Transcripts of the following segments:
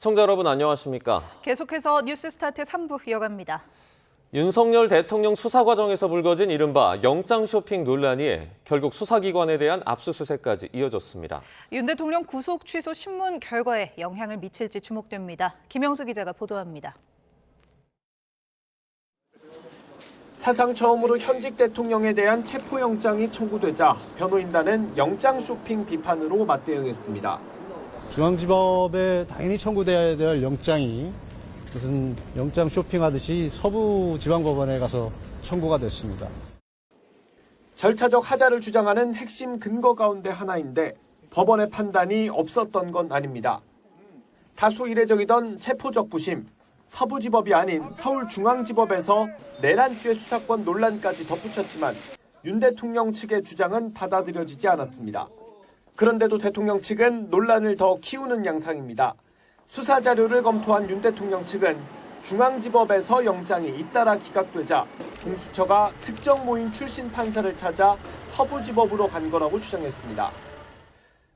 시청자 여러분 안녕하십니까? 계속해서 뉴스스타트 3부 이어갑니다. 윤석열 대통령 수사 과정에서 불거진 이른바 영장 쇼핑 논란이 결국 수사기관에 대한 압수수색까지 이어졌습니다. 윤 대통령 구속 취소 신문 결과에 영향을 미칠지 주목됩니다. 김영수 기자가 보도합니다. 사상 처음으로 현직 대통령에 대한 체포영장이 청구되자 변호인단은 영장 쇼핑 비판으로 맞대응했습니다. 중앙지법에 당연히 청구돼야 될 영장이 무슨 영장 쇼핑하듯이 서부지방법원에 가서 청구가 됐습니다. 절차적 하자를 주장하는 핵심 근거 가운데 하나인데 법원의 판단이 없었던 건 아닙니다. 다소 이례적이던 체포적 부심, 서부지법이 아닌 서울중앙지법에서 내란죄 수사권 논란까지 덧붙였지만 윤 대통령 측의 주장은 받아들여지지 않았습니다. 그런데도 대통령 측은 논란을 더 키우는 양상입니다. 수사 자료를 검토한 윤 대통령 측은 중앙지법에서 영장이 잇따라 기각되자 공수처가 특정 모임 출신 판사를 찾아 서부지법으로 간 거라고 주장했습니다.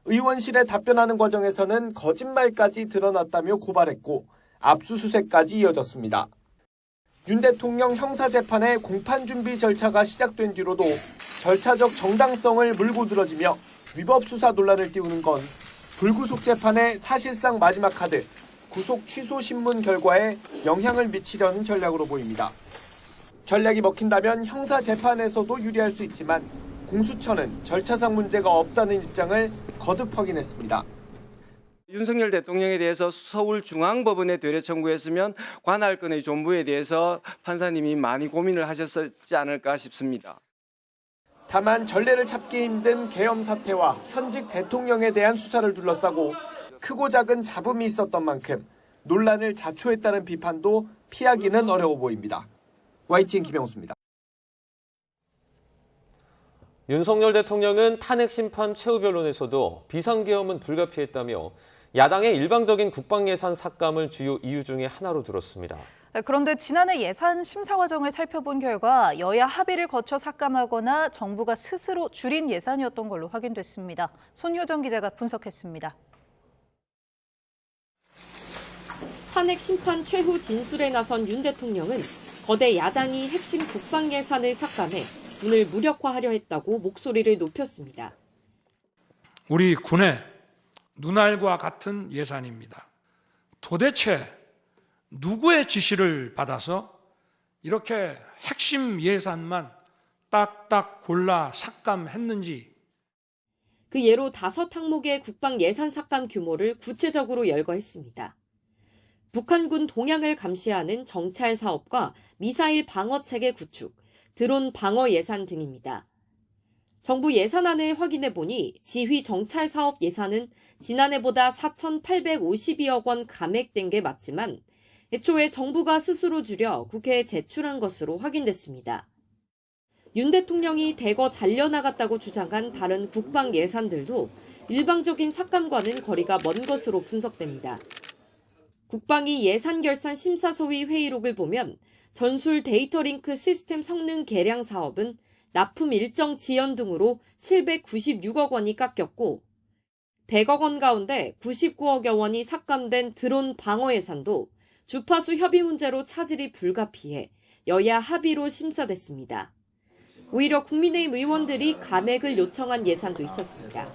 의원실에 답변하는 과정에서는 거짓말까지 드러났다며 고발했고 압수수색까지 이어졌습니다. 윤 대통령 형사재판의 공판 준비 절차가 시작된 뒤로도 절차적 정당성을 물고 늘어지며 위법 수사 논란을 띄우는 건 불구속 재판의 사실상 마지막 카드, 구속 취소 신문 결과에 영향을 미치려는 전략으로 보입니다. 전략이 먹힌다면 형사재판에서도 유리할 수 있지만 공수처는 절차상 문제가 없다는 입장을 거듭 확인했습니다. 윤석열 대통령에 대해서 서울중앙법원에 되려 청구했으면 관할 건의 존부에 대해서 판사님이 많이 고민을 하셨지 않을까 싶습니다. 다만 전례를 찾기 힘든 계엄 사태와 현직 대통령에 대한 수사를 둘러싸고 크고 작은 잡음이 있었던 만큼 논란을 자초했다는 비판도 피하기는 어려워 보입니다. YTN 김영수입니다. 윤석열 대통령은 탄핵심판 최후 변론에서도 비상계엄은 불가피했다며 야당의 일방적인 국방예산 삭감을 주요 이유 중에 하나로 들었습니다. 그런데 지난해 예산 심사 과정을 살펴본 결과 여야 합의를 거쳐 삭감하거나 정부가 스스로 줄인 예산이었던 걸로 확인됐습니다. 손효정 기자가 분석했습니다. 탄핵 심판 최후 진술에 나선 윤 대통령은 거대 야당이 핵심 국방 예산을 삭감해 군을 무력화하려 했다고 목소리를 높였습니다. 우리 군의 눈알과 같은 예산입니다. 도대체 누구의 지시를 받아서 이렇게 핵심 예산만 딱딱 골라 삭감했는지. 그 예로 5항목의 국방 예산 삭감 규모를 구체적으로 열거했습니다. 북한군 동향을 감시하는 정찰 사업과 미사일 방어 체계 구축, 드론 방어 예산 등입니다. 정부 예산안을 확인해 보니 지휘 정찰 사업 예산은 지난해보다 4,852억 원 감액된 게 맞지만 애초에 정부가 스스로 줄여 국회에 제출한 것으로 확인됐습니다. 윤 대통령이 대거 잘려나갔다고 주장한 다른 국방 예산들도 일방적인 삭감과는 거리가 먼 것으로 분석됩니다. 국방위 예산결산심사소위 회의록을 보면 전술 데이터 링크 시스템 성능 개량 사업은 납품 일정 지연 등으로 796억 원이 깎였고 100억 원 가운데 99억여 원이 삭감된 드론 방어 예산도 주파수 협의 문제로 차질이 불가피해 여야 합의로 심사됐습니다. 오히려 국민의힘 의원들이 감액을 요청한 예산도 있었습니다.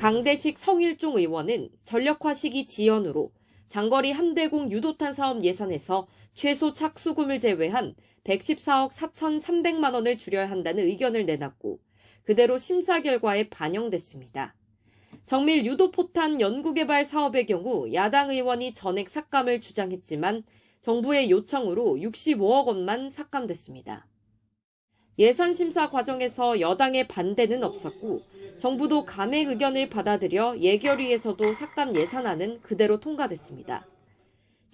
강대식 성일종 의원은 전력화 시기 지연으로 장거리 함대공 유도탄 사업 예산에서 최소 착수금을 제외한 114억 4,300만 원을 줄여야 한다는 의견을 내놨고 그대로 심사 결과에 반영됐습니다. 정밀 유도포탄 연구개발 사업의 경우 야당 의원이 전액 삭감을 주장했지만 정부의 요청으로 65억 원만 삭감됐습니다. 예산 심사 과정에서 여당의 반대는 없었고 정부도 감액 의견을 받아들여 예결위에서도 삭감 예산안은 그대로 통과됐습니다.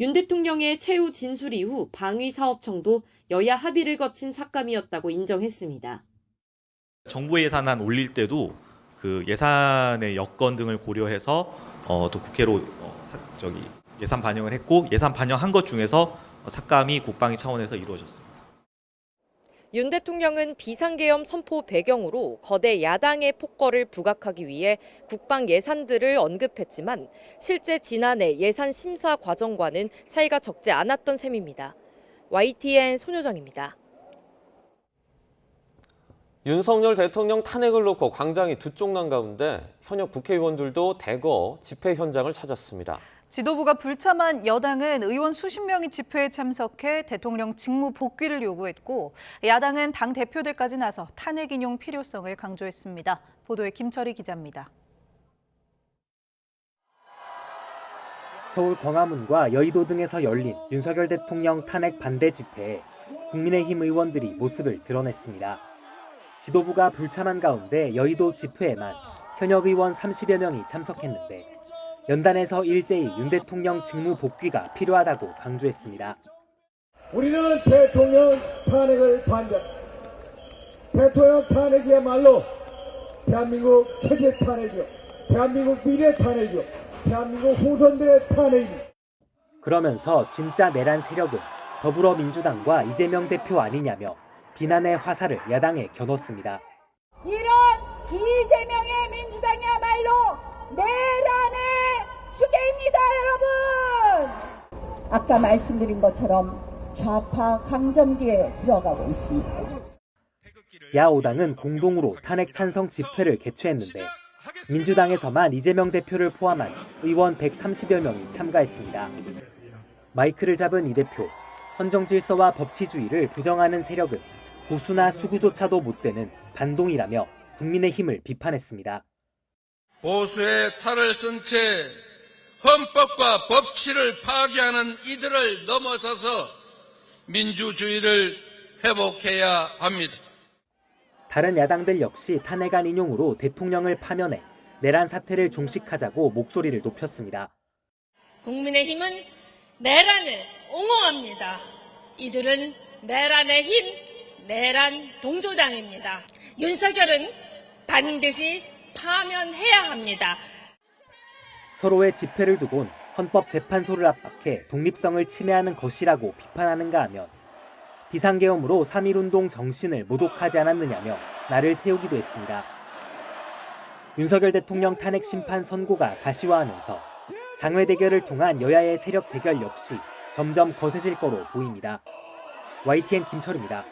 윤 대통령의 최후 진술 이후 방위사업청도 여야 합의를 거친 삭감이었다고 인정했습니다. 정부 예산안 올릴 때도 그 예산의 여건 등을 고려해서 또 국회로 예산 반영을 했고 예산 반영한 것 중에서 삭감이 국방위 차원에서 이루어졌습니다. 윤 대통령은 비상계엄 선포 배경으로 거대 야당의 폭거를 부각하기 위해 국방 예산들을 언급했지만 실제 지난해 예산 심사 과정과는 차이가 적지 않았던 셈입니다. YTN 손효정입니다. 윤석열 대통령 탄핵을 놓고 광장이 두 쪽 난 가운데 현역 국회의원들도 대거 집회 현장을 찾았습니다. 지도부가 불참한 여당은 의원 수십 명이 집회에 참석해 대통령 직무 복귀를 요구했고 야당은 당 대표들까지 나서 탄핵 인용 필요성을 강조했습니다. 보도에 김철희 기자입니다. 서울 광화문과 여의도 등에서 열린 윤석열 대통령 탄핵 반대 집회에 국민의힘 의원들이 모습을 드러냈습니다. 지도부가 불참한 가운데 여의도 집회에만 현역 의원 30여 명이 참석했는데 연단에서 일제히 윤 대통령 직무 복귀가 필요하다고 강조했습니다. 우리는 대통령 탄핵을 반대합니다. 대통령 탄핵이야말로 대한민국 체제 탄핵이요, 대한민국 미래 탄핵이요, 대한민국 후손들의 탄핵입니다. 그러면서 진짜 내란 세력은 더불어민주당과 이재명 대표 아니냐며 비난의 화살을 야당에 겨눴습니다. 이런 이재명의 민주당이야말로 내란의 수괴입니다, 여러분. 아까 말씀드린 것처럼 좌파 강점기에 들어가고 있습니다. 야5당은 공동으로 탄핵 찬성 집회를 개최했는데 민주당에서만 이재명 대표를 포함한 의원 130여 명이 참가했습니다. 마이크를 잡은 이 대표, 헌정 질서와 법치주의를 부정하는 세력은 보수나 수구조차도 못 되는 반동이라며 국민의힘을 비판했습니다. 보수의 탈을 쓴 채 헌법과 법치를 파괴하는 이들을 넘어서서 민주주의를 회복해야 합니다. 다른 야당들 역시 탄핵안 인용으로 대통령을 파면해 내란 사태를 종식하자고 목소리를 높였습니다. 국민의힘은 내란을 옹호합니다. 이들은 내란의 힘, 내란 동조당입니다. 윤석열은 반드시 파면해야 합니다. 서로의 집회를 두곤 헌법재판소를 압박해 독립성을 침해하는 것이라고 비판하는가 하면 비상계엄으로 3.1운동 정신을 모독하지 않았느냐며 날을 세우기도 했습니다. 윤석열 대통령 탄핵 심판 선고가 가시화하면서 장외 대결을 통한 여야의 세력 대결 역시 점점 거세질 거로 보입니다. YTN 김철입니다.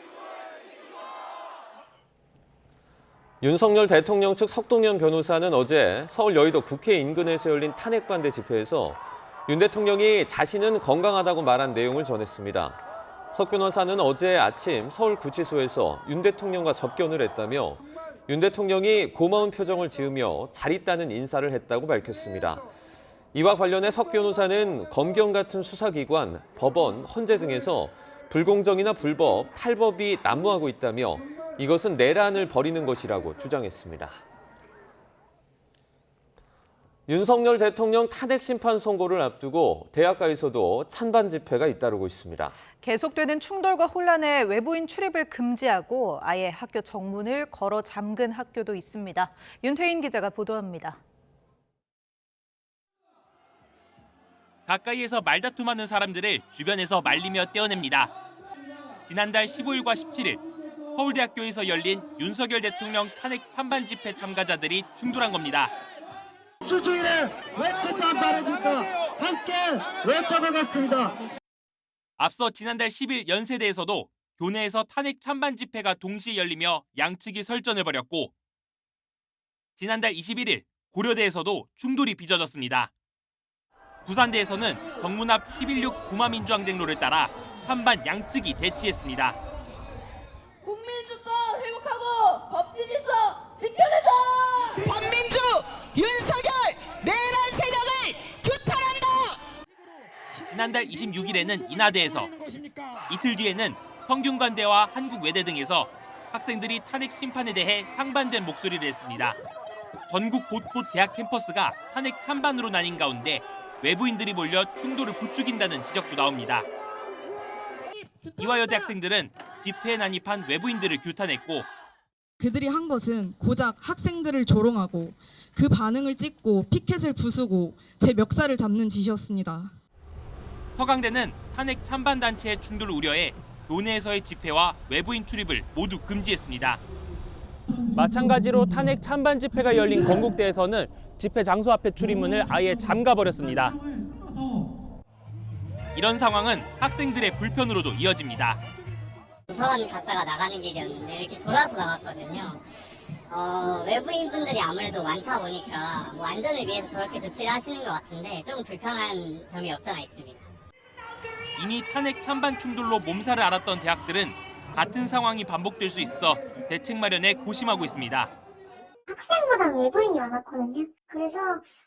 윤석열 대통령 측 석동현 변호사는 어제 서울 여의도 국회 인근에서 열린 탄핵 반대 집회에서 윤 대통령이 자신은 건강하다고 말한 내용을 전했습니다. 석 변호사는 어제 아침 서울구치소에서 윤 대통령과 접견을 했다며 윤 대통령이 고마운 표정을 지으며 잘 있다는 인사를 했다고 밝혔습니다. 이와 관련해 석 변호사는 검경 같은 수사기관, 법원, 헌재 등에서 불공정이나 불법, 탈법이 난무하고 있다며 이것은 내란을 벌이는 것이라고 주장했습니다. 윤석열 대통령 탄핵 심판 선고를 앞두고 대학가에서도 찬반 집회가 잇따르고 있습니다. 계속되는 충돌과 혼란에 외부인 출입을 금지하고 아예 학교 정문을 걸어 잠근 학교도 있습니다. 윤태인 기자가 보도합니다. 가까이에서 말다툼하는 사람들을 주변에서 말리며 떼어냅니다. 지난달 15일과 17일 서울대학교에서 열린 윤석열 대통령 탄핵 찬반 집회 참가자들이 충돌한 겁니다. 민주주의를 외쳤단 말이니까 함께 외쳐보겠습니다. 앞서 지난달 10일 연세대에서도 교내에서 탄핵 찬반 집회가 동시에 열리며 양측이 설전을 벌였고 지난달 21일 고려대에서도 충돌이 빚어졌습니다. 부산대에서는 정문 앞 11.6 구마민주항쟁로를 따라 찬반 양측이 대치했습니다. 국민주권 회복하고 법치질서 지켜내자! 박민주, 윤석열, 내란 세력을 규탄한다! 지난달 26일에는 인하대에서, 이틀 뒤에는 성균관대와 한국외대 등에서 학생들이 탄핵 심판에 대해 상반된 목소리를 했습니다. 전국 곳곳 대학 캠퍼스가 탄핵 찬반으로 나뉜 가운데 외부인들이 몰려 충돌을 부추긴다는 지적도 나옵니다. 이화여대 학생들은 집회에 난입한 외부인들을 규탄했고 그들이 한 것은 고작 학생들을 조롱하고 그 반응을 찍고 피켓을 부수고 제 멱살을 잡는 짓이었습니다. 서강대는 탄핵 찬반 단체의 충돌을 우려해 교내에서의 집회와 외부인 출입을 모두 금지했습니다. 마찬가지로 탄핵 찬반 집회가 열린 건국대에서는 집회 장소 앞에 출입문을 아예 잠가버렸습니다. 이런 상황은 학생들의 불편으로도 이어집니다. 도서관 갔다가 나가는 길이었는데 이렇게 돌아서 나갔거든요. 외부인 분들이 아무래도 많다 보니까 뭐 안전을 위해서 저렇게 조치를 하시는 것 같은데 좀 불편한 점이 없지 않아 있습니다. 이미 탄핵 찬반 충돌로 몸살을 앓았던 대학들은 같은 상황이 반복될 수 있어 대책 마련에 고심하고 있습니다. 학생보다 외부인이 많았거든요. 그래서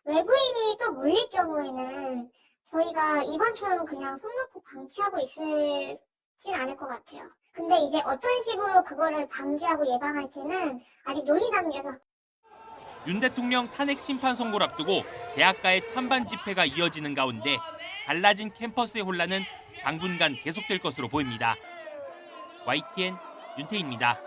외부인이 또 몰릴 경우에는 저희가 이번처럼 그냥 손 놓고 방치하고 있을진 않을 것 같아요. 근데 이제 어떤 식으로 그거를 방지하고 예방할지는 아직 논의 단계에서. 윤 대통령 탄핵 심판 선고를 앞두고 대학가의 찬반 집회가 이어지는 가운데 달라진 캠퍼스의 혼란은 당분간 계속될 것으로 보입니다. YTN 윤태희입니다.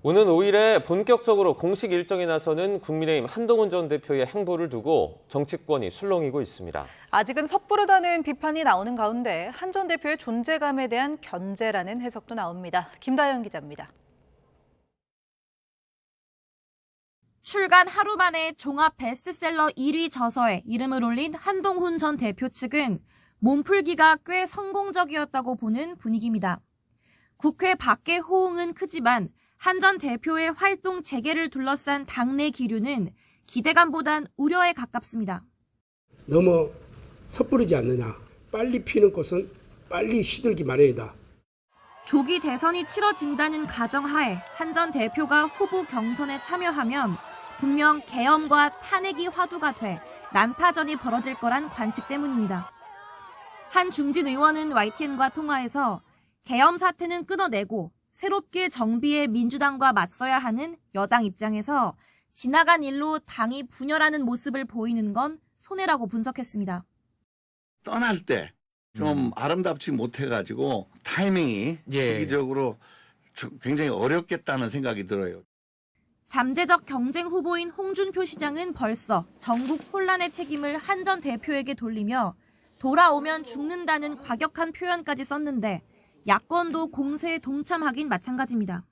오는 5일에 본격적으로 공식 일정에 나서는 국민의힘 한동훈 전 대표의 행보를 두고 정치권이 술렁이고 있습니다. 아직은 섣부르다는 비판이 나오는 가운데 한 전 대표의 존재감에 대한 견제라는 해석도 나옵니다. 김다연 기자입니다. 출간 하루 만에 종합 베스트셀러 1위 저서에 이름을 올린 한동훈 전 대표 측은 몸풀기가 꽤 성공적이었다고 보는 분위기입니다. 국회 밖의 호응은 크지만 한 전 대표의 활동 재개를 둘러싼 당내 기류는 기대감보단 우려에 가깝습니다. 너무 섣부르지 않느냐. 빨리 피는 꽃은 빨리 시들기 마련이다. 조기 대선이 치러진다는 가정하에 한 전 대표가 후보 경선에 참여하면 분명 계엄과 탄핵이 화두가 돼 난타전이 벌어질 거란 관측 때문입니다. 한 중진 의원은 YTN과 통화에서 계엄 사태는 끊어내고 새롭게 정비해 민주당과 맞서야 하는 여당 입장에서 지나간 일로 당이 분열하는 모습을 보이는 건 손해라고 분석했습니다. 떠날 때 좀 아름답지 못해가지고 타이밍이 시기적으로 굉장히 어렵겠다는 생각이 들어요. 잠재적 경쟁 후보인 홍준표 시장은 벌써 전국 혼란의 책임을 한 전 대표에게 돌리며 돌아오면 죽는다는 과격한 표현까지 썼는데 야권도 공세에 동참하긴 마찬가지입니다.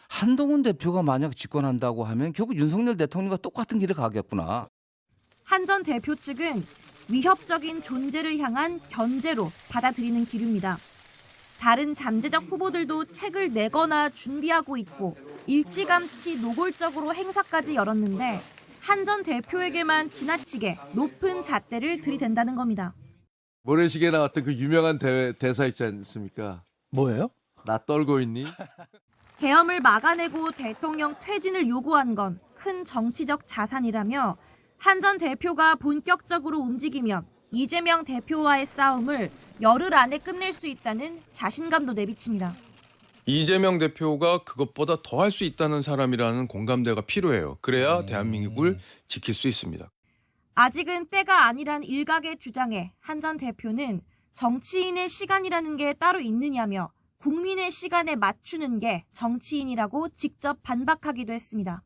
한동훈 대표가 만약 집권한다고 하면 결국 윤석열 대통령과 똑같은 길을 가겠구나. 한 전 대표 측은 위협적인 존재를 향한 견제로 받아들이는 기류입니다. 다른 잠재적 후보들도 책을 내거나 준비하고 있고 일찌감치 노골적으로 행사까지 열었는데 한 전 대표에게만 지나치게 높은 잣대를 들이댄다는 겁니다. 모래시계에 나왔던 그 유명한 대사 있지 않습니까? 뭐예요? 나 떨고 있니? 계엄을 막아내고 대통령 퇴진을 요구한 건 큰 정치적 자산이라며 한 전 대표가 본격적으로 움직이면 이재명 대표와의 싸움을 열흘 안에 끝낼 수 있다는 자신감도 내비칩니다. 이재명 대표가 그것보다 더 할 수 있다는 사람이라는 공감대가 필요해요. 그래야 대한민국을 지킬 수 있습니다. 아직은 때가 아니란 일각의 주장에 한 전 대표는 정치인의 시간이라는 게 따로 있느냐며 국민의 시간에 맞추는 게 정치인이라고 직접 반박하기도 했습니다.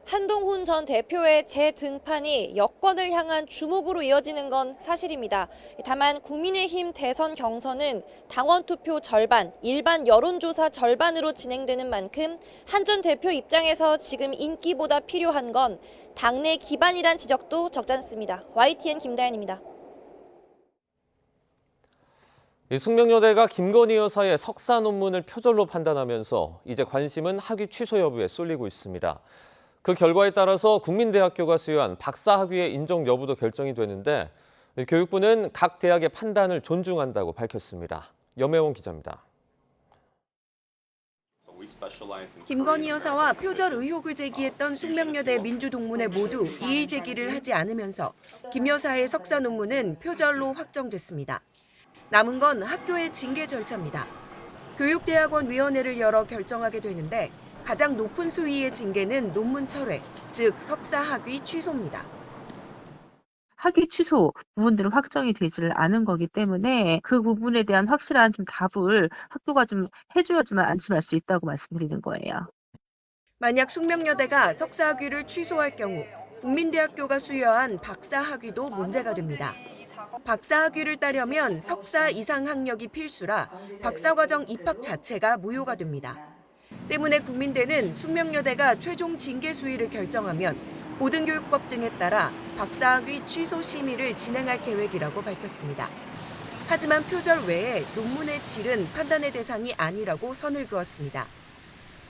한동훈 전 대표의 재등판이 여권을 향한 주목으로 이어지는 건 사실입니다. 다만 국민의힘 대선 경선은 당원 투표 절반, 일반 여론조사 절반으로 진행되는 만큼 한 전 대표 입장에서 지금 인기보다 필요한 건 당내 기반이란 지적도 적지 않습니다. YTN 김다연입니다. 숙명여대가 김건희 여사의 석사 논문을 표절로 판단하면서 이제 관심은 학위 취소 여부에 쏠리고 있습니다. 그 결과에 따라서 국민대학교가 수여한 박사 학위의 인정 여부도 결정이 되는데 교육부는 각 대학의 판단을 존중한다고 밝혔습니다. 염혜원 기자입니다. 김건희 여사와 표절 의혹을 제기했던 숙명여대 민주동문회 모두 이의 제기를 하지 않으면서 김 여사의 석사 논문은 표절로 확정됐습니다. 남은 건 학교의 징계 절차입니다. 교육대학원위원회를 열어 결정하게 되는데 가장 높은 수위의 징계는 논문 철회, 즉 석사 학위 취소입니다. 학위 취소 부분들은 확정이 되지를 않은 거기 때문에 그 부분에 대한 확실한 좀 답을 학교가 좀 해줘야지만 안심할 수 있다고 말씀드리는 거예요. 만약 숙명여대가 석사 학위를 취소할 경우 국민대학교가 수여한 박사 학위도 문제가 됩니다. 박사학위를 따려면 석사 이상 학력이 필수라 박사과정 입학 자체가 무효가 됩니다. 때문에 국민대는 숙명여대가 최종 징계 수위를 결정하면 고등교육법 등에 따라 박사학위 취소 심의를 진행할 계획이라고 밝혔습니다. 하지만 표절 외에 논문의 질은 판단의 대상이 아니라고 선을 그었습니다.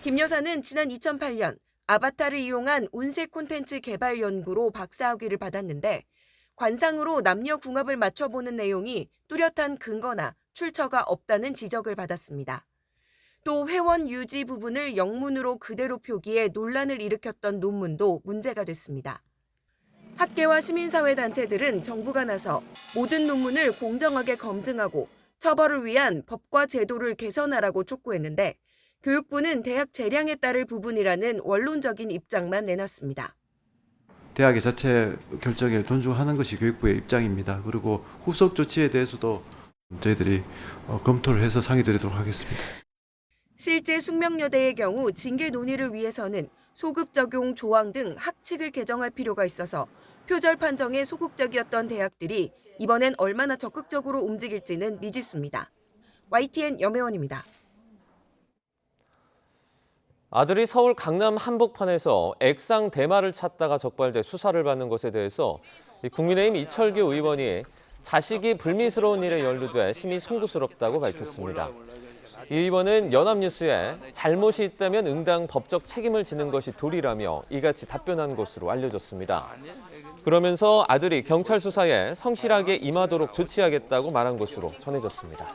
김 여사는 지난 2008년 아바타를 이용한 운세 콘텐츠 개발 연구로 박사학위를 받았는데 관상으로 남녀 궁합을 맞춰보는 내용이 뚜렷한 근거나 출처가 없다는 지적을 받았습니다. 또 회원 유지 부분을 영문으로 그대로 표기해 논란을 일으켰던 논문도 문제가 됐습니다. 학계와 시민사회단체들은 정부가 나서 모든 논문을 공정하게 검증하고 처벌을 위한 법과 제도를 개선하라고 촉구했는데 교육부는 대학 재량에 따를 부분이라는 원론적인 입장만 내놨습니다. 대학의 자체 결정에 존중하는 것이 교육부의 입장입니다. 그리고 후속 조치에 대해서도 저희들이 검토를 해서 상의드리도록 하겠습니다. 실제 숙명여대의 경우 징계 논의를 위해서는 소급 적용 조항 등 학칙을 개정할 필요가 있어서 표절 판정에 소극적이었던 대학들이 이번엔 얼마나 적극적으로 움직일지는 미지수입니다. YTN 염혜원입니다. 아들이 서울 강남 한복판에서 액상 대마를 찾다가 적발돼 수사를 받는 것에 대해서 국민의힘 이철규 의원이 자식이 불미스러운 일에 연루돼 심히 송구스럽다고 밝혔습니다. 이 의원은 연합뉴스에 잘못이 있다면 응당 법적 책임을 지는 것이 도리라며 이같이 답변한 것으로 알려졌습니다. 그러면서 아들이 경찰 수사에 성실하게 임하도록 조치하겠다고 말한 것으로 전해졌습니다.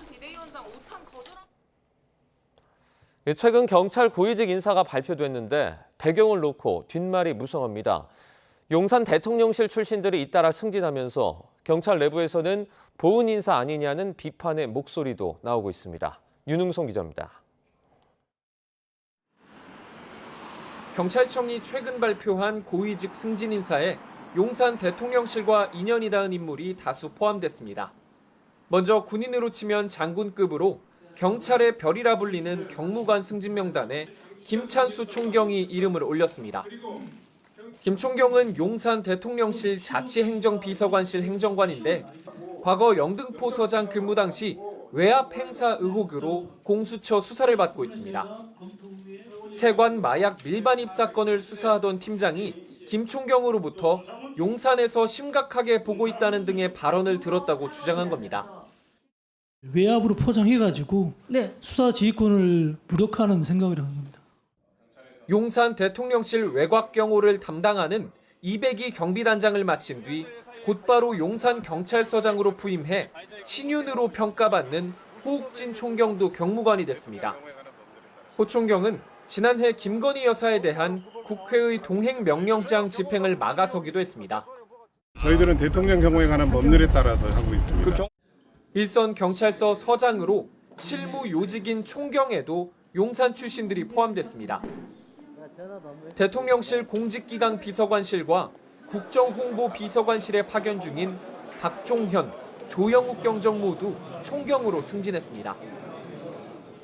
최근 경찰 고위직 인사가 발표됐는데 배경을 놓고 뒷말이 무성합니다. 용산 대통령실 출신들이 잇따라 승진하면서 경찰 내부에서는 보은 인사 아니냐는 비판의 목소리도 나오고 있습니다. 윤흥성 기자입니다. 경찰청이 최근 발표한 고위직 승진 인사에 용산 대통령실과 인연이 닿은 인물이 다수 포함됐습니다. 먼저 군인으로 치면 장군급으로 경찰의 별이라 불리는 경무관 승진 명단에 김찬수 총경이 이름을 올렸습니다. 김 총경은 용산 대통령실 자치행정비서관실 행정관인데 과거 영등포 서장 근무 당시 외압 행사 의혹으로 공수처 수사를 받고 있습니다. 세관 마약 밀반입 사건을 수사하던 팀장이 김 총경으로부터 용산에서 심각하게 보고 있다는 등의 발언을 들었다고 주장한 겁니다. 외압으로 포장해가지고 수사 지휘권을 무력화하는 생각이라는 겁니다. 용산 대통령실 외곽 경호를 담당하는 이백이 경비단장을 마친 뒤 곧바로 용산 경찰서장으로 부임해 친윤으로 평가받는 호욱진 총경도 경무관이 됐습니다. 호 총경은 지난해 김건희 여사에 대한 국회의 동행명령장 집행을 막아서기도 했습니다. 저희들은 대통령 경호에 관한 법률에 따라서 하고 있습니다. 일선 경찰서 서장으로 실무 요직인 총경에도 용산 출신들이 포함됐습니다. 대통령실 공직기강 비서관실과 국정홍보비서관실에 파견 중인 박종현, 조영욱 경정 모두 총경으로 승진했습니다.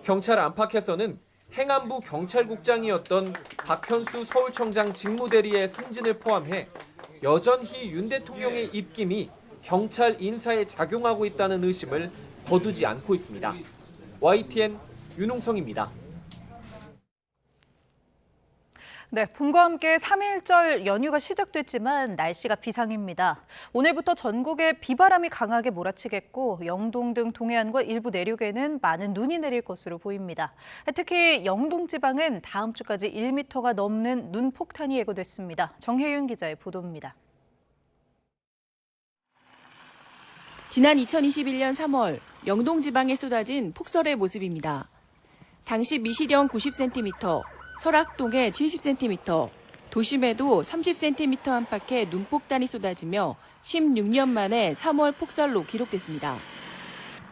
경찰 안팎에서는 행안부 경찰국장이었던 박현수 서울청장 직무대리의 승진을 포함해 여전히 윤 대통령의 입김이 경찰 인사에 작용하고 있다는 의심을 거두지 않고 있습니다. YTN 윤홍성입니다. 네, 봄과 함께 3.1절 연휴가 시작됐지만 날씨가 비상입니다. 오늘부터 전국에 비바람이 강하게 몰아치겠고 영동 등 동해안과 일부 내륙에는 많은 눈이 내릴 것으로 보입니다. 특히 영동 지방은 다음 주까지 1m가 넘는 눈 폭탄이 예고됐습니다. 정혜윤 기자의 보도입니다. 지난 2021년 3월 영동 지방에 쏟아진 폭설의 모습입니다. 당시 미시령 90cm, 설악동에 70cm, 도심에도 30cm 안팎의 눈폭탄이 쏟아지며 16년 만에 3월 폭설로 기록됐습니다.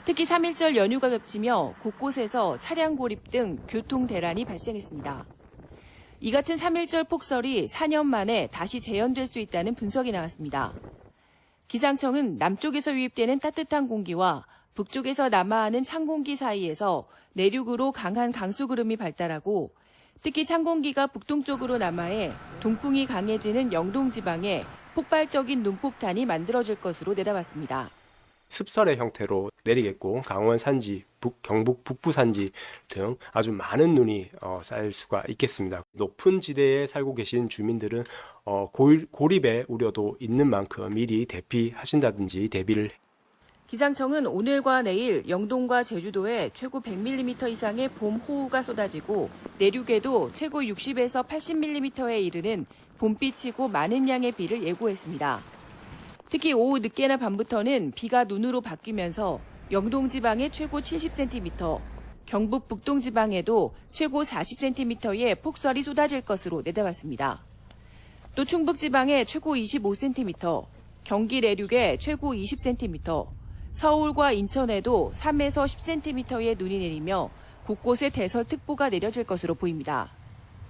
특히 3.1절 연휴가 겹치며 곳곳에서 차량 고립 등 교통 대란이 발생했습니다. 이 같은 3.1절 폭설이 4년 만에 다시 재현될 수 있다는 분석이 나왔습니다. 기상청은 남쪽에서 유입되는 따뜻한 공기와 북쪽에서 남하하는 찬 공기 사이에서 내륙으로 강한 강수구름이 발달하고 특히 찬 공기가 북동쪽으로 남하해 동풍이 강해지는 영동 지방에 폭발적인 눈폭탄이 만들어질 것으로 내다봤습니다. 습설의 형태로 내리겠고 강원 산지, 경북 북부 산지 등 아주 많은 눈이 쌓일 수가 있겠습니다. 높은 지대에 살고 계신 주민들은 고립의 우려도 있는 만큼 미리 대피하신다든지 대비를. 기상청은 오늘과 내일 영동과 제주도에 최고 100mm 이상의 봄 호우가 쏟아지고 내륙에도 최고 60에서 80mm에 이르는 봄비치고 많은 양의 비를 예고했습니다. 특히 오후 늦게나 밤부터는 비가 눈으로 바뀌면서 영동 지방에 최고 70cm, 경북 북동 지방에도 최고 40cm의 폭설이 쏟아질 것으로 내다봤습니다. 또 충북 지방에 최고 25cm, 경기 내륙에 최고 20cm, 서울과 인천에도 3에서 10cm의 눈이 내리며 곳곳에 대설특보가 내려질 것으로 보입니다.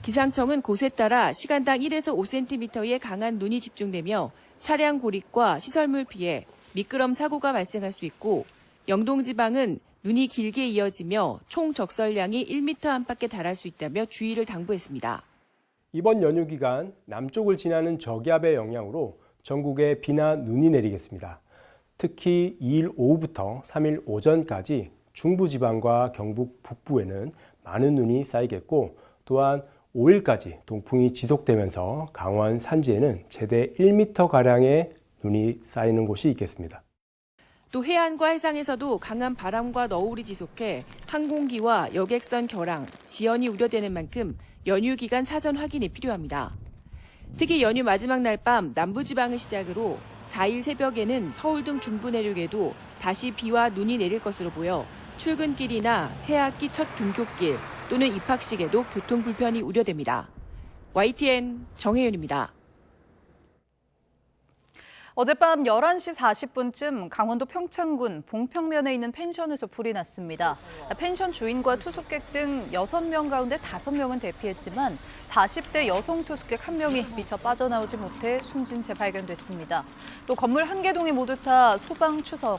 기상청은 곳에 따라 시간당 1에서 5cm의 강한 눈이 집중되며 차량 고립과 시설물 피해, 미끄럼 사고가 발생할 수 있고 영동 지방은 눈이 길게 이어지며 총 적설량이 1m 안팎에 달할 수 있다며 주의를 당부했습니다. 이번 연휴 기간 남쪽을 지나는 저기압의 영향으로 전국에 비나 눈이 내리겠습니다. 특히 2일 오후부터 3일 오전까지 중부지방과 경북 북부에는 많은 눈이 쌓이겠고 또한 5일까지 동풍이 지속되면서 강원 산지에는 최대 1m가량의 눈이 쌓이는 곳이 있겠습니다. 또 해안과 해상에서도 강한 바람과 너울이 지속해 항공기와 여객선 결항, 지연이 우려되는 만큼 연휴 기간 사전 확인이 필요합니다. 특히 연휴 마지막 날 밤 남부지방을 시작으로 4일 새벽에는 서울 등 중부 내륙에도 다시 비와 눈이 내릴 것으로 보여 출근길이나 새학기 첫 등교길 또는 입학식에도 교통 불편이 우려됩니다. YTN 정혜윤입니다. 어젯밤 11시 40분쯤 강원도 평창군 봉평면에 있는 펜션에서 불이 났습니다. 펜션 주인과 투숙객 등 6명 가운데 5명은 대피했지만 40대 여성 투숙객 1명이 미처 빠져나오지 못해 숨진 채 발견됐습니다. 또 건물 1개 동이 모두 타 소방추산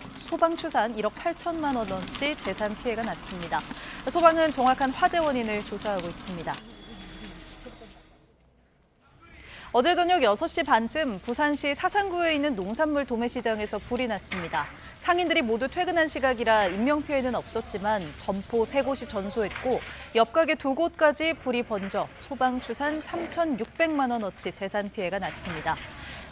1억 8천만 원어치 재산 피해가 났습니다. 소방은 정확한 화재 원인을 조사하고 있습니다. 어제 저녁 6시 반쯤 부산시 사상구에 있는 농산물 도매시장에서 불이 났습니다. 상인들이 모두 퇴근한 시각이라 인명피해는 없었지만 점포 3곳이 전소했고 옆 가게 2곳까지 불이 번져 소방추산 3,600만 원어치 재산 피해가 났습니다.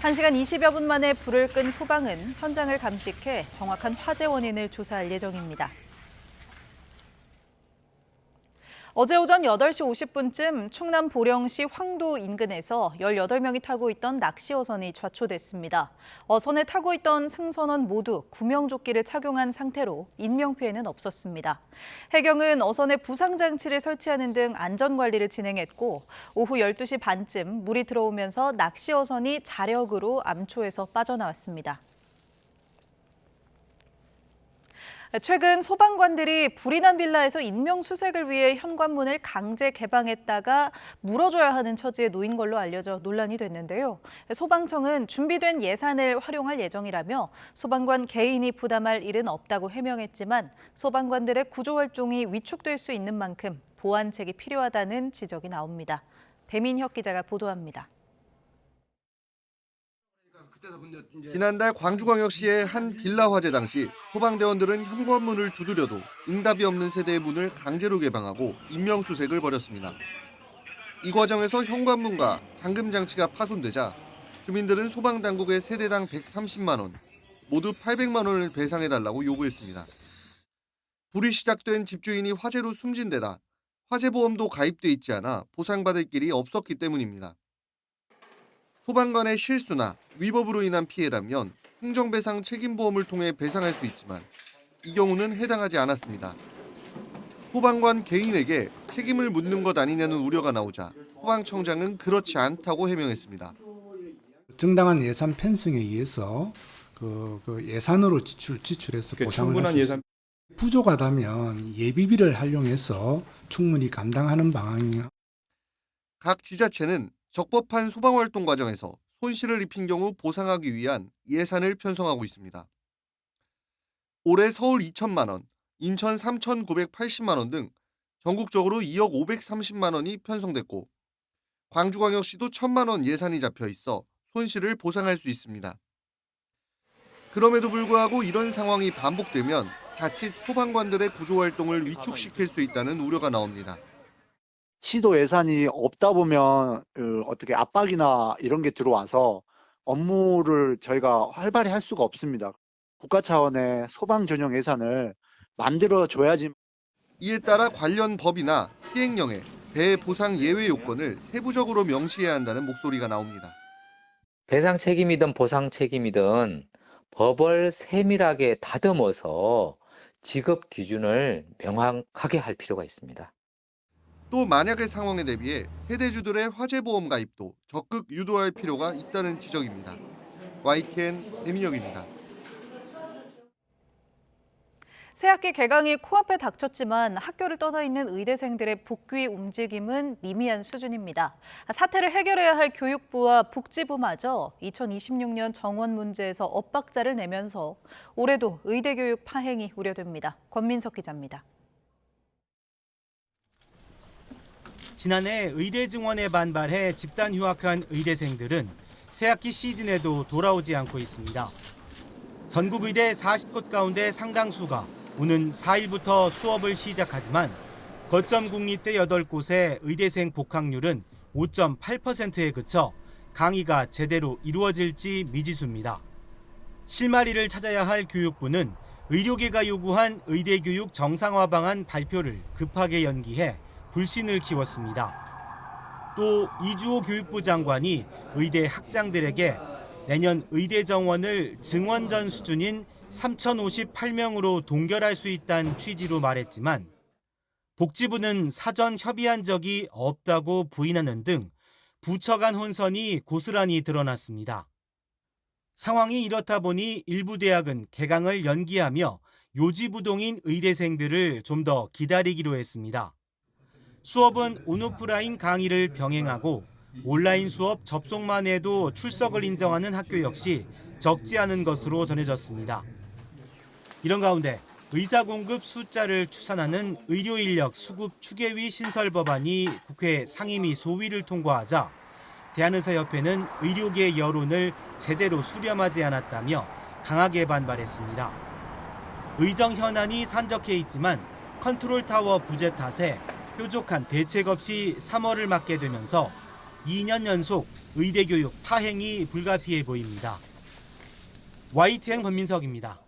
1시간 20여 분 만에 불을 끈 소방은 현장을 감식해 정확한 화재 원인을 조사할 예정입니다. 어제 오전 8시 50분쯤 충남 보령시 황도 인근에서 18명이 타고 있던 낚시 어선이 좌초됐습니다. 어선에 타고 있던 승선원 모두 구명조끼를 착용한 상태로 인명피해는 없었습니다. 해경은 어선에 부상장치를 설치하는 등 안전관리를 진행했고 오후 12시 반쯤 물이 들어오면서 낚시 어선이 자력으로 암초에서 빠져나왔습니다. 최근 소방관들이 불이 난 빌라에서 인명수색을 위해 현관문을 강제 개방했다가 물어줘야 하는 처지에 놓인 걸로 알려져 논란이 됐는데요. 소방청은 준비된 예산을 활용할 예정이라며 소방관 개인이 부담할 일은 없다고 해명했지만 소방관들의 구조활동이 위축될 수 있는 만큼 보완책이 필요하다는 지적이 나옵니다. 배민혁 기자가 보도합니다. 지난달 광주광역시의 한 빌라 화재 당시 소방대원들은 현관문을 두드려도 응답이 없는 세대의 문을 강제로 개방하고 인명수색을 벌였습니다. 이 과정에서 현관문과 잠금장치가 파손되자 주민들은 소방당국에 세대당 130만 원, 모두 800만 원을 배상해달라고 요구했습니다. 불이 시작된 집주인이 화재로 숨진 데다 화재보험도 가입돼 있지 않아 보상받을 길이 없었기 때문입니다. 소방관의 실수나 위법으로 인한 피해라면 행정배상 책임보험을 통해 배상할 수 있지만 이 경우는 해당하지 않았습니다. 소방관 개인에게 책임을 묻는 것 아니냐는 우려가 나오자 소방청장은 그렇지 않다고 해명했습니다. 정당한 예산 편성에 의해서 그 예산으로 지출해서 보상을 할 수 있습니다. 부족하다면 예비비를 활용해서 충분히 감당하는 방안입니다. 각 지자체는 적법한 소방활동 과정에서 손실을 입힌 경우 보상하기 위한 예산을 편성하고 있습니다. 올해 서울 2천만 원, 인천 3,980만 원 등 전국적으로 2억 530만 원이 편성됐고 광주광역시도 1,000만 원 예산이 잡혀 있어 손실을 보상할 수 있습니다. 그럼에도 불구하고 이런 상황이 반복되면 자칫 소방관들의 구조 활동을 위축시킬 수 있다는 우려가 나옵니다. 시도 예산이 없다 보면 어떻게 압박이나 이런 게 들어와서 업무를 저희가 활발히 할 수가 없습니다. 국가 차원의 소방 전용 예산을 만들어 줘야지. 이에 따라 관련 법이나 시행령에 배 보상 예외 요건을 세부적으로 명시해야 한다는 목소리가 나옵니다. 배상 책임이든 보상 책임이든 법을 세밀하게 다듬어서 지급 기준을 명확하게 할 필요가 있습니다. 또 만약의 상황에 대비해 세대주들의 화재보험 가입도 적극 유도할 필요가 있다는 지적입니다. YTN 배민혁입니다. 새학기 개강이 코앞에 닥쳤지만 학교를 떠나 있는 의대생들의 복귀 움직임은 미미한 수준입니다. 사태를 해결해야 할 교육부와 복지부마저 2026년 정원 문제에서 엇박자를 내면서 올해도 의대 교육 파행이 우려됩니다. 권민석 기자입니다. 지난해 의대 증원에 반발해 집단 휴학한 의대생들은 새학기 시즌에도 돌아오지 않고 있습니다. 전국 의대 40곳 가운데 상당수가 오는 4일부터 수업을 시작하지만 거점 국립대 8곳의 의대생 복학률은 5.8%에 그쳐 강의가 제대로 이루어질지 미지수입니다. 실마리를 찾아야 할 교육부는 의료계가 요구한 의대 교육 정상화 방안 발표를 급하게 연기해 불신을 키웠습니다. 또 이주호 교육부 장관이 의대 학장들에게 내년 의대 정원을 증원전 수준인 3,058명으로 동결할 수 있다는 취지로 말했지만 복지부는 사전 협의한 적이 없다고 부인하는 등 부처 간 혼선이 고스란히 드러났습니다. 상황이 이렇다 보니 일부 대학은 개강을 연기하며 요지부동인 의대생들을 좀 더 기다리기로 했습니다. 수업은 온오프라인 강의를 병행하고 온라인 수업 접속만 해도 출석을 인정하는 학교 역시 적지 않은 것으로 전해졌습니다. 이런 가운데 의사 공급 숫자를 추산하는 의료인력 수급 추계위 신설 법안이 국회 상임위 소위를 통과하자 대한의사협회는 의료계 여론을 제대로 수렴하지 않았다며 강하게 반발했습니다. 의정 현안이 산적해 있지만 컨트롤타워 부재 탓에 뾰족한 대책 없이 3월을 맞게 되면서 2년 연속 의대 교육 파행이 불가피해 보입니다. YTN 권민석입니다.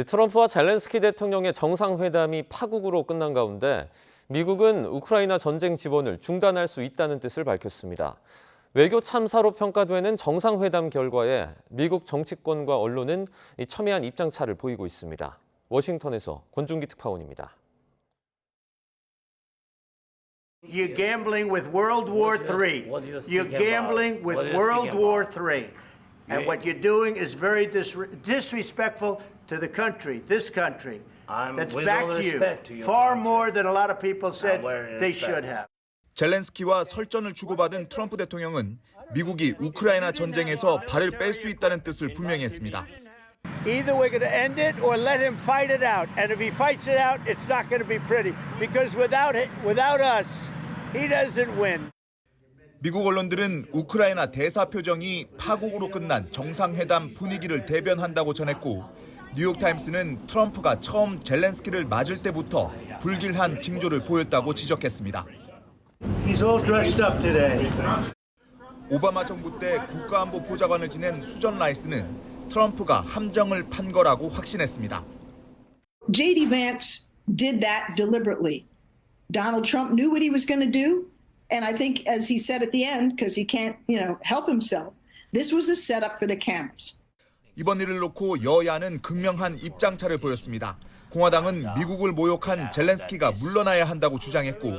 트럼프와 젤렌스키 대통령의 정상회담이 파국으로 끝난 가운데 미국은 우크라이나 전쟁 지원을 중단할 수 있다는 뜻을 밝혔습니다. 외교 참사로 평가되는 정상회담 결과에 미국 정치권과 언론은 첨예한 입장차를 보이고 있습니다. 워싱턴에서 권준기 특파원입니다. You're gambling with World War III. You're gambling with World War III. And what you're doing is very disrespectful to the country, this country, that's back to you, far more than a lot of people said they should have. 젤렌스키와 설전을 주고받은 트럼프 대통령은 미국이 우크라이나 전쟁에서 발을 뺄 수 있다는 뜻을 분명히 했습니다. Either we're going to end it or let him fight it out. And if he fights it out, it's not going to be pretty. Because without us, he doesn't win. 미국 언론들은 우크라이나 대사 표정이 파국으로 끝난 정상회담 분위기를 대변한다고 전했고 뉴욕타임스는 트럼프가 처음 젤렌스키를 맞을 때부터 불길한 징조를 보였다고 지적했습니다. He's all dressed up today. 오바마 정부 때 국가안보 보좌관을 지낸 수전 라이스는 트럼프가 함정을 판 거라고 확신했습니다. J.D. Vance did that deliberately. Donald Trump knew what he was going to do. And I think, as he said at the end, because he can't, help himself, this was a setup for the cameras. 이번 일을 놓고 여야는 극명한 입장차를 보였습니다. 공화당은 미국을 모욕한 젤렌스키가 물러나야 한다고 주장했고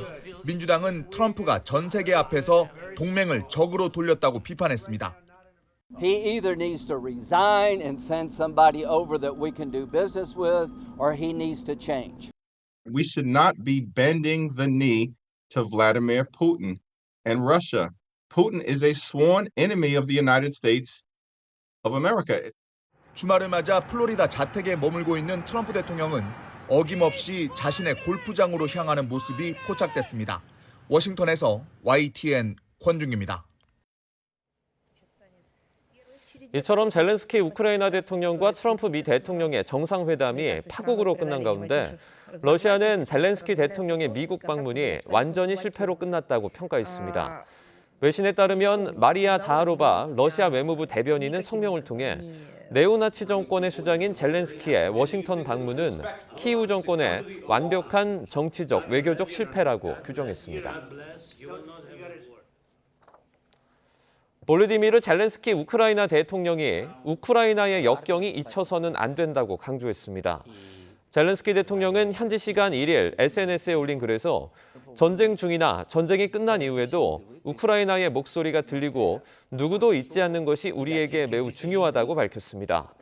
민주당은 트럼프가 전 세계 앞에서 동맹을 적으로 돌렸다고 비판했습니다. He either needs to resign and send somebody over that we can do business with, or he needs to change. We should not be bending the knee to Vladimir Putin and Russia. Putin is a sworn enemy of the United States of America. 주말을 맞아 플로리다 자택에 머물고 있는 트럼프 대통령은 어김없이 자신의 골프장으로 향하는 모습이 포착됐습니다. 워싱턴에서 YTN 권준기입니다. 이처럼 젤렌스키 우크라이나 대통령과 트럼프 미 대통령의 정상회담이 파국으로 끝난 가운데 러시아는 젤렌스키 대통령의 미국 방문이 완전히 실패로 끝났다고 평가했습니다. 외신에 따르면 마리아 자하로바 러시아 외무부 대변인은 성명을 통해 네오나치 정권의 수장인 젤렌스키의 워싱턴 방문은 키이우 정권의 완벽한 정치적, 외교적 실패라고 규정했습니다. 볼로디미르 젤렌스키 우크라이나 대통령이 우크라이나의 역경이 잊혀서는 안 된다고 강조했습니다. 젤렌스키 대통령은 현지 시간 1일 SNS에 올린 글에서 전쟁 중이나 전쟁이 끝난 이후에도 우크라이나의 목소리가 들리고 누구도 잊지 않는 것이 우리에게 매우 중요하다고 밝혔습니다.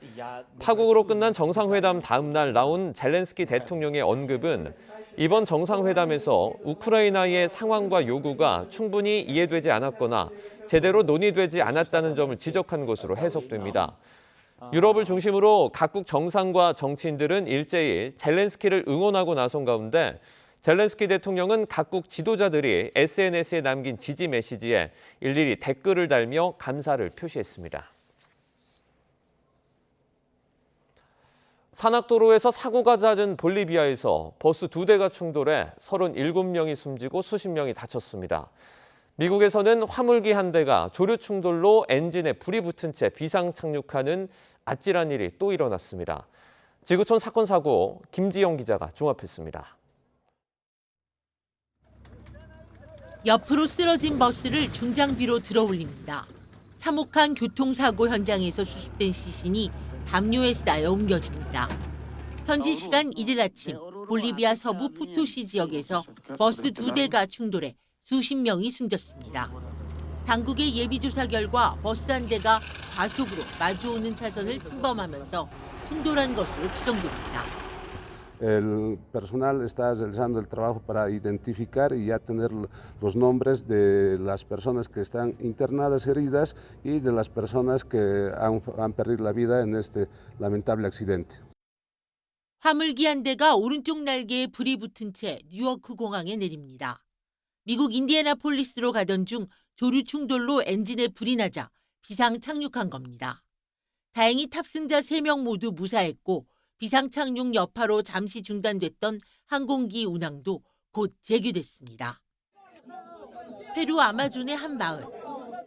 파국으로 끝난 정상회담 다음 날 나온 젤렌스키 대통령의 언급은 이번 정상회담에서 우크라이나의 상황과 요구가 충분히 이해되지 않았거나 제대로 논의되지 않았다는 점을 지적한 것으로 해석됩니다. 유럽을 중심으로 각국 정상과 정치인들은 일제히 젤렌스키를 응원하고 나선 가운데 젤렌스키 대통령은 각국 지도자들이 SNS에 남긴 지지 메시지에 일일이 댓글을 달며 감사를 표시했습니다. 산악도로에서 사고가 잦은 볼리비아에서 버스 2대가 충돌해 37명이 숨지고 수십 명이 다쳤습니다. 미국에서는 화물기 한 대가 조류 충돌로 엔진에 불이 붙은 채 비상 착륙하는 아찔한 일이 또 일어났습니다. 지구촌 사건 사고 김지영 기자가 종합했습니다. 옆으로 쓰러진 버스를 중장비로 들어올립니다. 참혹한 교통사고 현장에서 수습된 시신이 담요에 쌓여 옮겨집니다. 현지 시간 1일 아침 볼리비아 서부 포토시 지역에서 버스 2대가 충돌해 수십 명이 숨졌습니다. 당국의 예비조사 결과 버스 한 대가 과속으로 마주오는 차선을 침범하면서 충돌한 것으로 추정됩니다. El personal está realizando el trabajo para identificar y ya tener los nombres de las personas que están internadas, heridas y de las personas que han perdido la vida en este lamentable accidente. 화물기 한 대가 오른쪽 날개에 불이 붙은 채 뉴요크 공항에 내립니다. 미국 인디애나폴리스로 가던 중 조류 충돌로 엔진에 불이 나자 비상 착륙한 겁니다. 다행히 탑승자 3명 모두 무사했고 비상 착륙 여파로 잠시 중단됐던 항공기 운항도 곧 재개됐습니다. 페루 아마존의 한 마을.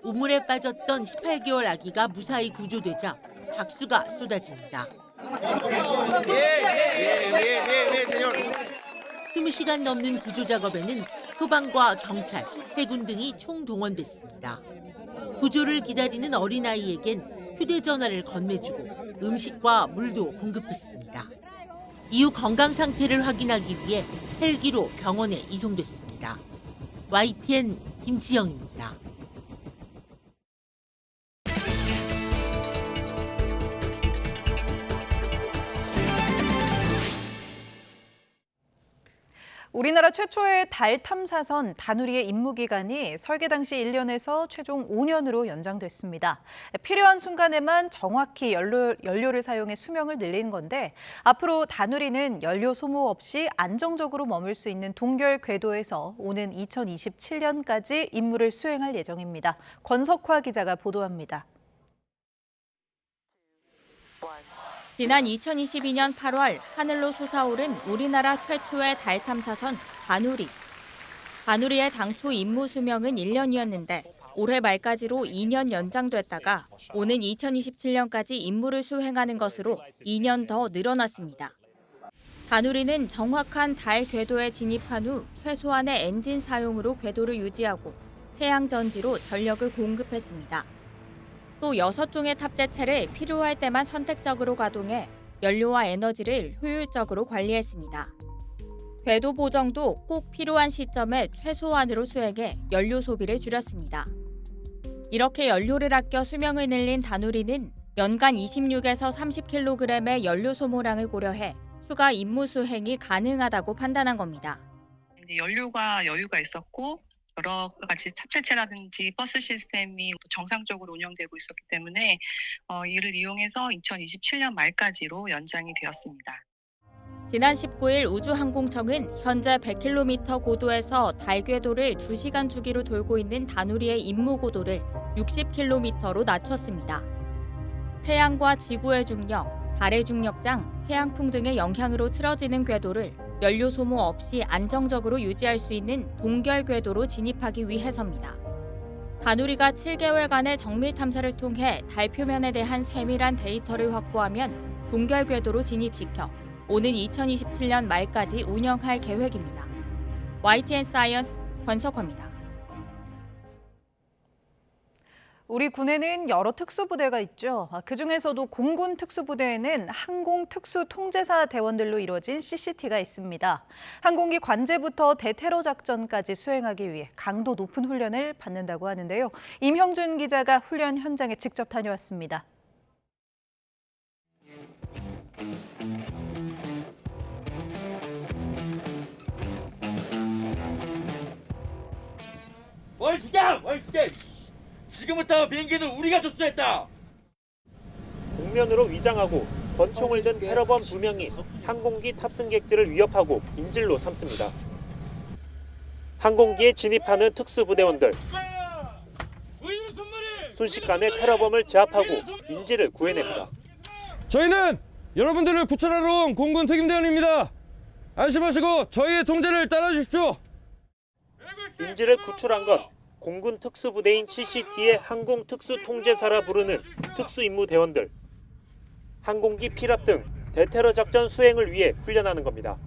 우물에 빠졌던 18개월 아기가 무사히 구조되자 박수가 쏟아집니다. 20시간 넘는 구조 작업에는 소방과 경찰, 해군 등이 총동원됐습니다. 구조를 기다리는 어린아이에겐 휴대전화를 건네주고 음식과 물도 공급했습니다. 이후 건강 상태를 확인하기 위해 헬기로 병원에 이송됐습니다. YTN 김지영입니다. 우리나라 최초의 달 탐사선 다누리의 임무 기간이 설계 당시 1년에서 최종 5년으로 연장됐습니다. 필요한 순간에만 정확히 연료를 사용해 수명을 늘린 건데 앞으로 다누리는 연료 소모 없이 안정적으로 머물 수 있는 동결 궤도에서 오는 2027년까지 임무를 수행할 예정입니다. 권석화 기자가 보도합니다. 지난 2022년 8월 하늘로 솟아오른 우리나라 최초의 달 탐사선 다누리. 다누리의 당초 임무 수명은 1년이었는데 올해 말까지로 2년 연장됐다가 오는 2027년까지 임무를 수행하는 것으로 2년 더 늘어났습니다. 다누리는 정확한 달 궤도에 진입한 후 최소한의 엔진 사용으로 궤도를 유지하고 태양 전지로 전력을 공급했습니다. 또 6종의 탑재체를 필요할 때만 선택적으로 가동해 연료와 에너지를 효율적으로 관리했습니다. 궤도 보정도 꼭 필요한 시점에 최소한으로 수행해 연료 소비를 줄였습니다. 이렇게 연료를 아껴 수명을 늘린 다누리는 연간 26에서 30kg의 연료 소모량을 고려해 추가 임무 수행이 가능하다고 판단한 겁니다. 연료가 여유가 있었고 여러 가지 탑재체라든지 버스 시스템이 정상적으로 운영되고 있었기 때문에 이를 이용해서 2027년 말까지로 연장이 되었습니다. 지난 19일 우주항공청은 현재 100km 고도에서 달 궤도를 2시간 주기로 돌고 있는 다누리의 임무 고도를 60km로 낮췄습니다. 태양과 지구의 중력, 달의 중력장, 태양풍 등의 영향으로 틀어지는 궤도를 연료 소모 없이 안정적으로 유지할 수 있는 동결 궤도로 진입하기 위해서입니다. 다누리가 7개월간의 정밀 탐사를 통해 달 표면에 대한 세밀한 데이터를 확보하면 동결 궤도로 진입시켜 오는 2027년 말까지 운영할 계획입니다. YTN 사이언스 권석화입니다. 우리 군에는 여러 특수부대가 있죠. 그중에서도 공군 특수부대에는 항공특수통제사 대원들로 이루어진 CCT가 있습니다. 항공기 관제부터 대테러 작전까지 수행하기 위해 강도 높은 훈련을 받는다고 하는데요. 임형준 기자가 훈련 현장에 직접 다녀왔습니다. 뭘 죽여! 지금부터 비행기는 우리가 접수했다! 복면으로 위장하고 권총을 든 테러범 2명이 항공기 탑승객들을 위협하고 인질로 삼습니다. 항공기에 진입하는 특수부대원들. 순식간에 테러범을 제압하고 인질을 구해냅니다. 저희는 여러분들을 구출하러 온 공군 특임대원입니다. 안심하시고 저희의 통제를 따라주십시오. 인질을 구출한 건 공군 특수부대인 CCT의 항공특수통제사라 부르는 특수임무대원들. 항공기 피랍 등 대테러 작전 수행을 위해 훈련하는 겁니다.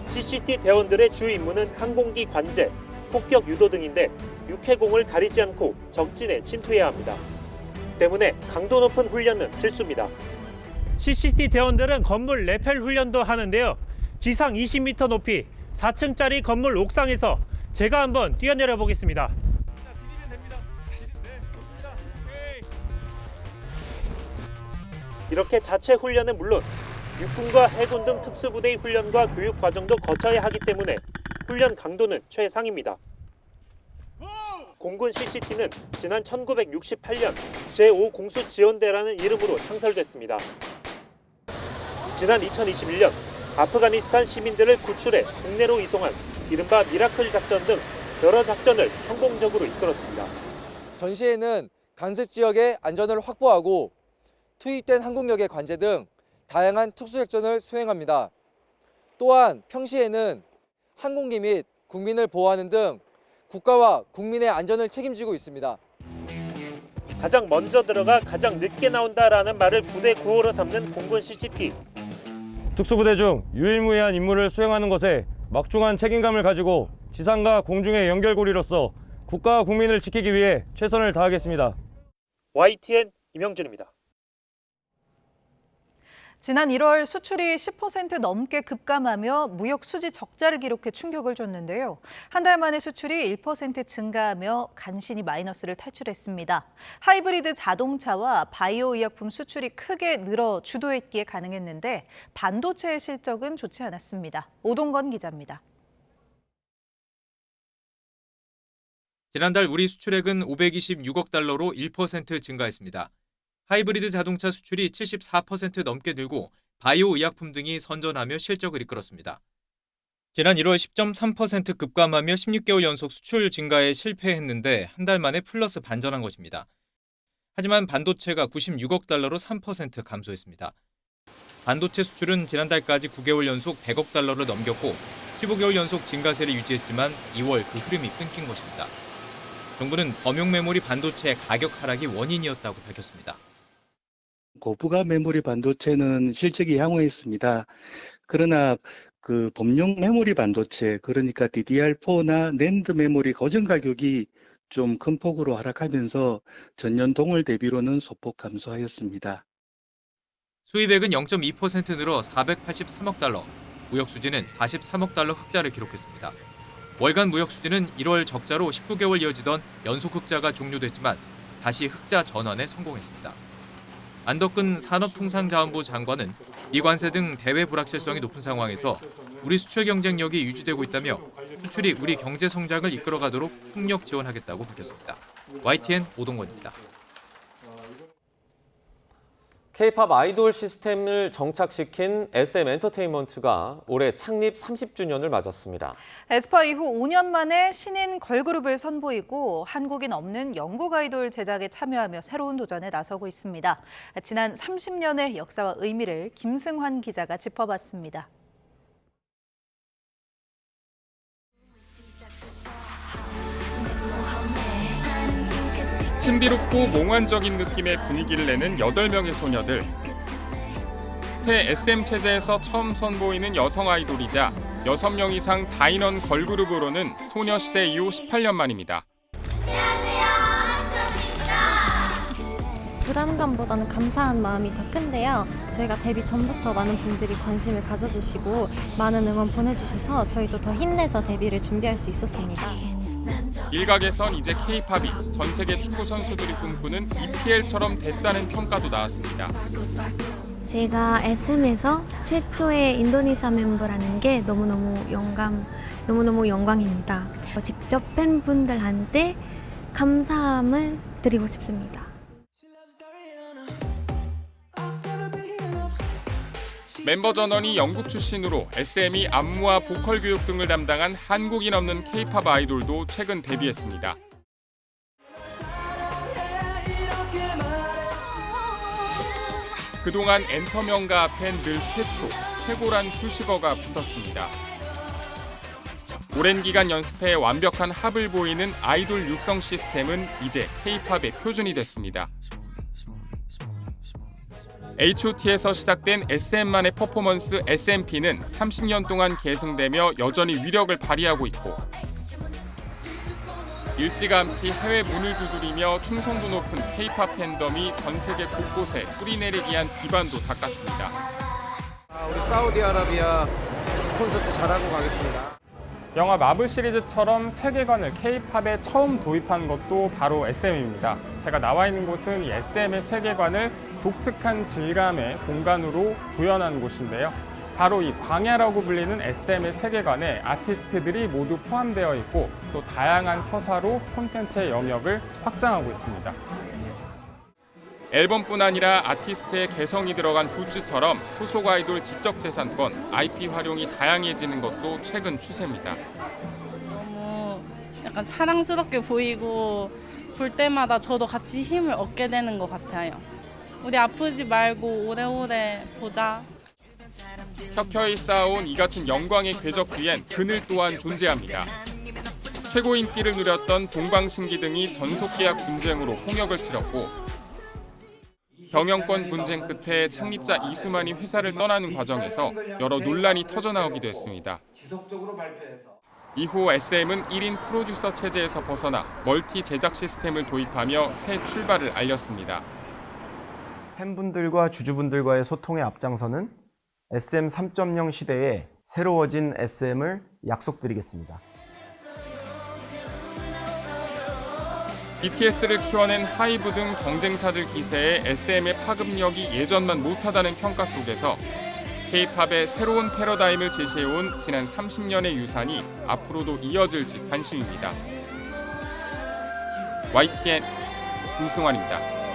CCT 대원들의 주 임무는 항공기 관제, 폭격 유도 등인데 육해공을 가리지 않고 적진에 침투해야 합니다. 때문에 강도 높은 훈련은 필수입니다. CCT 대원들은 건물 레펠 훈련도 하는데요. 지상 20m 높이 4층짜리 건물 옥상에서 제가 한번 뛰어내려 보겠습니다. 이렇게 자체 훈련은 물론 육군과 해군 등 특수부대의 훈련과 교육 과정도 거쳐야 하기 때문에 훈련 강도는 최상입니다. 공군 CCT는 지난 1968년 제5공수지원대라는 이름으로 창설됐습니다. 지난 2021년 아프가니스탄 시민들을 구출해 국내로 이송한 이른바 미라클 작전 등 여러 작전을 성공적으로 이끌었습니다. 전시회는 강습 지역의 안전을 확보하고 투입된 항공력의 관제 등 다양한 특수작전을 수행합니다. 또한 평시에는 항공기 및 국민을 보호하는 등 국가와 국민의 안전을 책임지고 있습니다. 가장 먼저 들어가 가장 늦게 나온다라는 말을 군의 구호로 삼는 공군 CCT. 특수부대 중 유일무이한 임무를 수행하는 것에 막중한 책임감을 가지고 지상과 공중의 연결고리로서 국가와 국민을 지키기 위해 최선을 다하겠습니다. YTN 임형준입니다. 지난 1월 수출이 10% 넘게 급감하며 무역 수지 적자를 기록해 충격을 줬는데요. 한 달 만에 수출이 1% 증가하며 간신히 마이너스를 탈출했습니다. 하이브리드 자동차와 바이오 의약품 수출이 크게 늘어 주도했기에 가능했는데 반도체의 실적은 좋지 않았습니다. 오동건 기자입니다. 지난달 우리 수출액은 526억 달러로 1% 증가했습니다. 하이브리드 자동차 수출이 74% 넘게 늘고 바이오 의약품 등이 선전하며 실적을 이끌었습니다. 지난 1월 10.3% 급감하며 16개월 연속 수출 증가에 실패했는데 한 달 만에 플러스 반전한 것입니다. 하지만 반도체가 96억 달러로 3% 감소했습니다. 반도체 수출은 지난달까지 9개월 연속 100억 달러를 넘겼고 15개월 연속 증가세를 유지했지만 2월 그 흐름이 끊긴 것입니다. 정부는 범용 메모리 반도체의 가격 하락이 원인이었다고 밝혔습니다. 고부가 메모리 반도체는 실적이 양호했습니다. 그러나 그 범용 메모리 반도체, 그러니까 DDR4나 낸드 메모리 거정 가격이 좀 큰 폭으로 하락하면서 전년 동월 대비로는 소폭 감소하였습니다. 수입액은 0.2% 늘어 483억 달러, 무역 수지는 43억 달러 흑자를 기록했습니다. 월간 무역 수지는 1월 적자로 19개월 이어지던 연속 흑자가 종료됐지만 다시 흑자 전환에 성공했습니다. 안덕근 산업통상자원부 장관은 이관세 등 대외 불확실성이 높은 상황에서 우리 수출 경쟁력이 유지되고 있다며 수출이 우리 경제 성장을 이끌어가도록 폭력 지원하겠다고 밝혔습니다. YTN 오동건입니다. K-팝 아이돌 시스템을 정착시킨 SM 엔터테인먼트가 올해 창립 30주년을 맞았습니다. 에스파 이후 5년 만에 신인 걸그룹을 선보이고 한국인 없는 영국 아이돌 제작에 참여하며 새로운 도전에 나서고 있습니다. 지난 30년의 역사와 의미를 김승환 기자가 짚어봤습니다. 신비롭고 몽환적인 느낌의 분위기를 내는 8명의 소녀들. 새 SM 체제에서 처음 선보이는 여성 아이돌이자 6명 이상 다인원 걸그룹으로는 소녀시대 이후 18년 만입니다. 부담감보다는 감사한 마음이 더 큰데요. 저희가 데뷔 전부터 많은 분들이 관심을 가져주시고 많은 응원 보내주셔서 저희도 더 힘내서 데뷔를 준비할 수 있었습니다. 일각에선 이제 K-팝이 전 세계 축구 선수들이 꿈꾸는 EPL처럼 됐다는 평가도 나왔습니다. 제가 SM에서 최초의 인도네시아 멤버라는 게 너무너무 영광입니다. 직접 팬분들한테 감사함을 드리고 싶습니다. 멤버 전원이 영국 출신으로 SM이 안무와 보컬 교육 등을 담당한 한국인 없는 K-팝 아이돌도 최근 데뷔했습니다. 그동안 엔터명가 앞엔 늘 최고란 수식어가 붙었습니다. 오랜 기간 연습해 완벽한 합을 보이는 아이돌 육성 시스템은 이제 K-팝의 표준이 됐습니다. H.O.T에서 시작된 SM만의 퍼포먼스 SMP는 30년 동안 계승되며 여전히 위력을 발휘하고 있고 일찌감치 해외 문을 두드리며 충성도 높은 K-팝 팬덤이 전 세계 곳곳에 뿌리내리기 위한 기반도 닦았습니다. 우리 사우디아라비아 콘서트 잘하고 가겠습니다. 영화 마블 시리즈처럼 세계관을 K-팝에 처음 도입한 것도 바로 SM입니다. 제가 나와 있는 곳은 이 SM의 세계관을 독특한 질감의 공간으로 구현한 곳인데요. 바로 이 광야라고 불리는 SM의 세계관에 아티스트들이 모두 포함되어 있고 또 다양한 서사로 콘텐츠의 영역을 확장하고 있습니다. 앨범뿐 아니라 아티스트의 개성이 들어간 굿즈처럼 소속 아이돌 지적재산권, IP 활용이 다양해지는 것도 최근 추세입니다. 너무 약간 사랑스럽게 보이고 볼 때마다 저도 같이 힘을 얻게 되는 것 같아요. 우리 아프지 말고 오래오래 보자. 켜켜이 쌓아온 이 같은 영광의 궤적 뒤엔 그늘 또한 존재합니다. 최고 인기를 누렸던 동방신기 등이 전속계약 분쟁으로 홍역을 치렀고 경영권 분쟁 끝에 창립자 이수만이 회사를 떠나는 과정에서 여러 논란이 터져나오기도 했습니다. 이후 SM은 1인 프로듀서 체제에서 벗어나 멀티 제작 시스템을 도입하며 새 출발을 알렸습니다. 팬분들과 주주분들과의 소통에 앞장서는 SM 3.0 시대에 새로워진 SM을 약속드리겠습니다. BTS를 키워낸 하이브 등 경쟁사들 기세에 SM의 파급력이 예전만 못하다는 평가 속에서 K-팝의 새로운 패러다임을 제시해온 지난 30년의 유산이 앞으로도 이어질지 관심입니다. YTN 김승환입니다.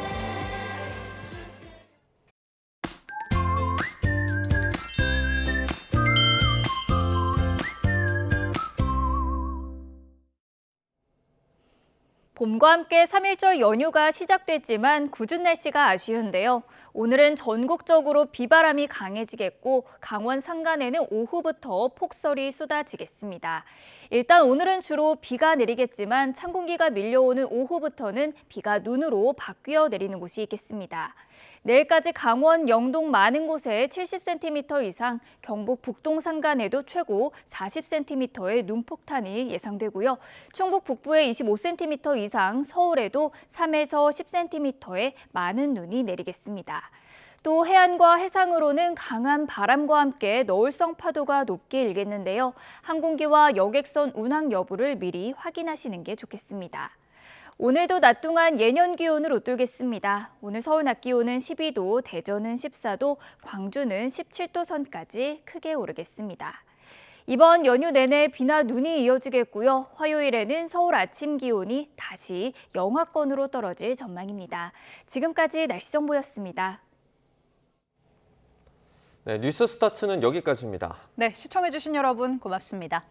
봄과 함께 3.1절 연휴가 시작됐지만 궂은 날씨가 아쉬운데요. 오늘은 전국적으로 비바람이 강해지겠고 강원 산간에는 오후부터 폭설이 쏟아지겠습니다. 일단 오늘은 주로 비가 내리겠지만 찬 공기가 밀려오는 오후부터는 비가 눈으로 바뀌어 내리는 곳이 있겠습니다. 내일까지 강원, 영동 많은 곳에 70cm 이상, 경북 북동 산간에도 최고 40cm의 눈폭탄이 예상되고요. 충북 북부에 25cm 이상, 서울에도 3에서 10cm의 많은 눈이 내리겠습니다. 또 해안과 해상으로는 강한 바람과 함께 너울성 파도가 높게 일겠는데요. 항공기와 여객선 운항 여부를 미리 확인하시는 게 좋겠습니다. 오늘도 낮 동안 예년 기온을 웃돌겠습니다. 오늘 서울 낮 기온은 12도, 대전은 14도, 광주는 17도 선까지 크게 오르겠습니다. 이번 연휴 내내 비나 눈이 이어지겠고요. 화요일에는 서울 아침 기온이 다시 영하권으로 떨어질 전망입니다. 지금까지 날씨 정보였습니다. 네, 뉴스 스타트는 여기까지입니다. 네, 시청해주신 여러분 고맙습니다.